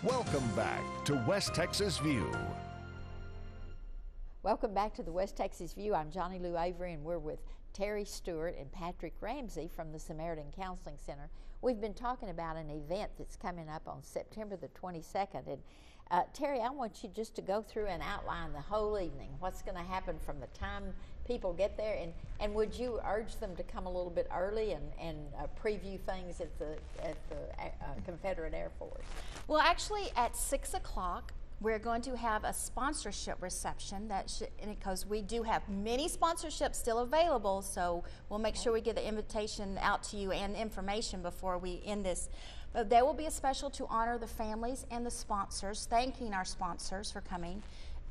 Welcome back to West Texas View. Welcome back to the West Texas View. I'm Johnny Lou Avery, and we're with Terry Stewart and Patrick Ramsey from the Samaritan Counseling Center. We've been talking about an event that's coming up on September the 22nd. And Terry, I want you just to go through and outline the whole evening, what's going to happen from the time people get there, and would you urge them to come a little bit early and preview things at the Confederate Air Force? Well, actually, at 6 o'clock, we're going to have a sponsorship reception because we do have many sponsorships still available, so we'll make sure we get the invitation out to you and information before we end this. But there will be a special to honor the families and the sponsors, thanking our sponsors for coming.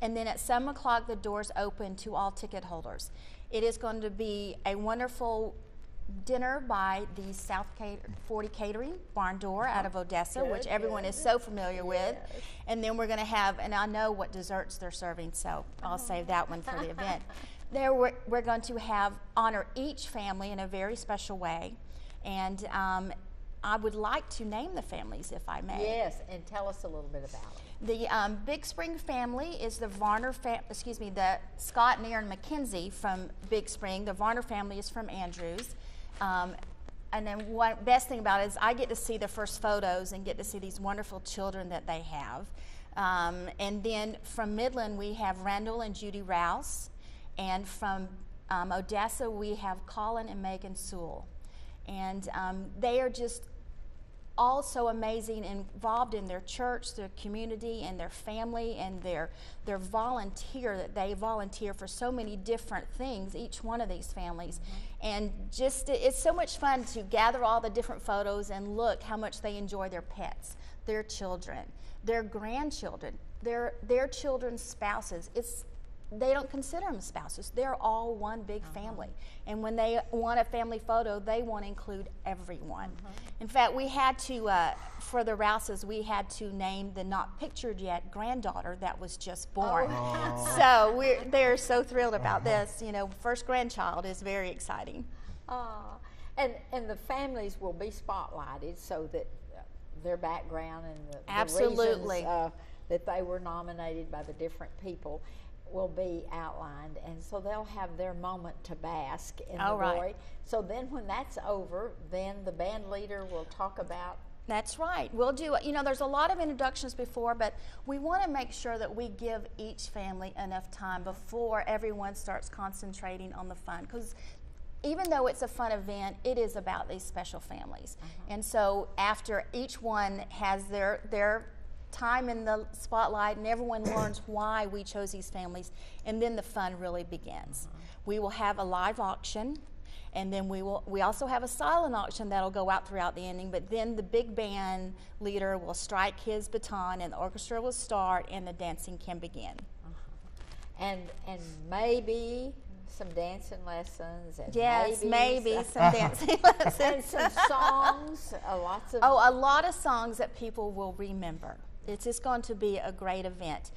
And then at 7 o'clock, the doors open to all ticket holders. It is going to be a wonderful dinner by the South 40 Catering Barn Door out of Odessa, which everyone is so familiar with. And then we're going to have, and I know what desserts they're serving, so I'll save that one for the event. There we're going to honor each family in a very special way. And I would like to name the families, if I may. Yes, and tell us a little bit about it. The Big Spring family is the the Scott and Aaron McKenzie from Big Spring. The Varner family is from Andrews. And then one best thing about it is I get to see the first photos and get to see these wonderful children that they have. And then from Midland, we have Randall and Judy Rouse. And from Odessa, we have Colin and Megan Sewell. And they are just all so amazing, involved in their church, their community, and their family, and their volunteer, that they volunteer for so many different things, each one of these families. And just, it's so much fun to gather all the different photos and look how much they enjoy their pets, their children, their grandchildren, their children's spouses. They don't consider them spouses. They're all one big family. And when they want a family photo, they want to include everyone. In fact, we had to, for the Rouses, we had to name the not pictured yet granddaughter that was just born. So they're so thrilled about this. You know, first grandchild is very exciting. And the families will be spotlighted so that their background and the reasons that they were nominated by the different people will be outlined, and so they'll have their moment to bask in the glory. So then when that's over, then the band leader will talk about. That's right. We'll do, there's a lot of introductions before, but we want to make sure that we give each family enough time before everyone starts concentrating on the fun, because even though it's a fun event, it is about these special families. And so after each one has their time in the spotlight and everyone learns why we chose these families, and then the fun really begins. We will have a live auction, and then we also have a silent auction that'll go out throughout the ending, but then the big band leader will strike his baton and the orchestra will start and the dancing can begin. And maybe some dancing lessons. And maybe some dancing lessons. And some songs, a lot of songs that people will remember. It's just going to be a great event.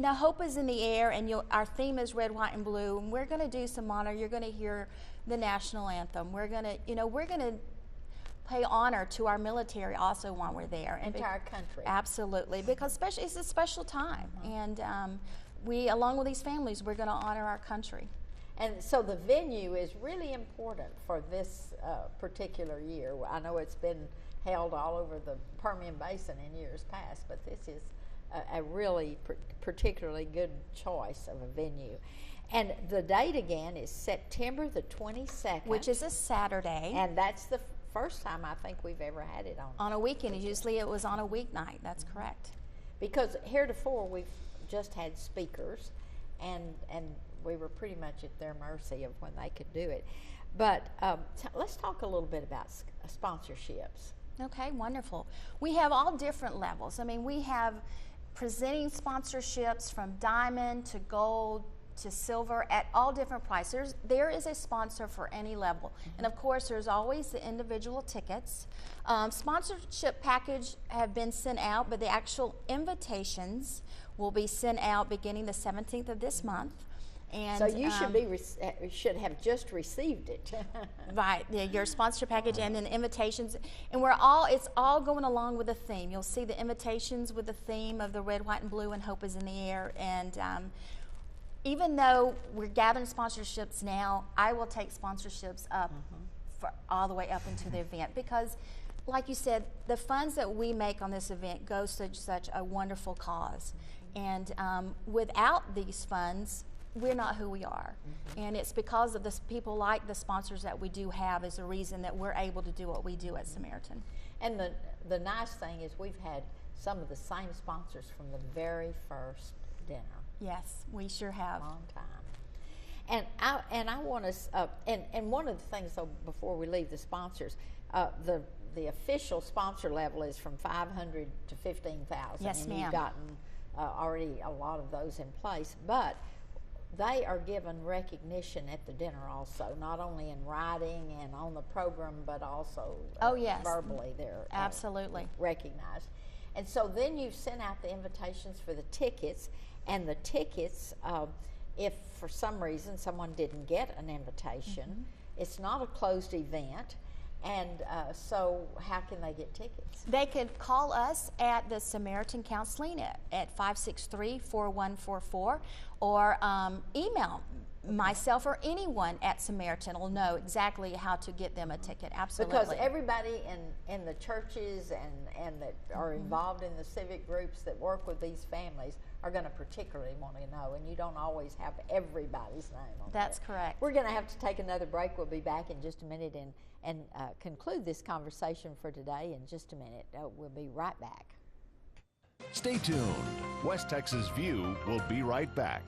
Hope is in the air, and our theme is red, white, and blue. And we're going to do some honor. You're going to hear the national anthem. We're going to pay honor to our military also while we're there, and to our country. Absolutely, because it's a special time, and we, along with these families, we're going to honor our country. And so the venue is really important for this particular year. I know it's been held all over the Permian Basin in years past, but this is a really particularly good choice of a venue. And the date again is September the 22nd. Which is a Saturday. And that's the first time I think we've ever had it on a weekend. Usually it was on a weeknight. That's correct. Because heretofore we've just had speakers, and we were pretty much at their mercy of when they could do it. But let's talk a little bit about sponsorships. Okay, wonderful. We have all different levels. I mean, we have presenting sponsorships from diamond to gold to silver at all different prices. There is a sponsor for any level. And of course, there's always the individual tickets. Sponsorship package have been sent out, but the actual invitations will be sent out beginning the 17th of this month. And So you should have just received it. right, your sponsorship package and then invitations, and it's all going along with a theme. You'll see the invitations with the theme of the red, white, and blue, and hope is in the air. And even though we're gathering sponsorships now, I will take sponsorships up for all the way up into the event, because like you said, the funds that we make on this event goes to such a wonderful cause. And without these funds, we're not who we are. And it's because of this, people like the sponsors that we do have is the reason that we're able to do what we do at Samaritan. And the nice thing is we've had some of the same sponsors from the very first dinner. Yes, we sure have. Long time. And I want to, and one of the things, though, before we leave the sponsors, the official sponsor level is from 500 to 15,000. Yes, and ma'am. You've gotten already a lot of those in place, but they are given recognition at the dinner also, not only in writing and on the program, but also yes, verbally. They're absolutely recognized. And so then you've sent out the invitations for the tickets, and the tickets, if for some reason someone didn't get an invitation, it's not a closed event. And so how can they get tickets? They could call us at the Samaritan Counseling at 563-4144, or email myself or anyone at Samaritan will know exactly how to get them a ticket. Absolutely. Because everybody in the churches and that are involved in the civic groups that work with these families are going to particularly want to know, and you don't always have everybody's name on That's there. correct. We're going to have to take another break. We'll be back in just a minute and conclude this conversation for today in just a minute. We'll be right back. Stay tuned. West Texas View will be right back.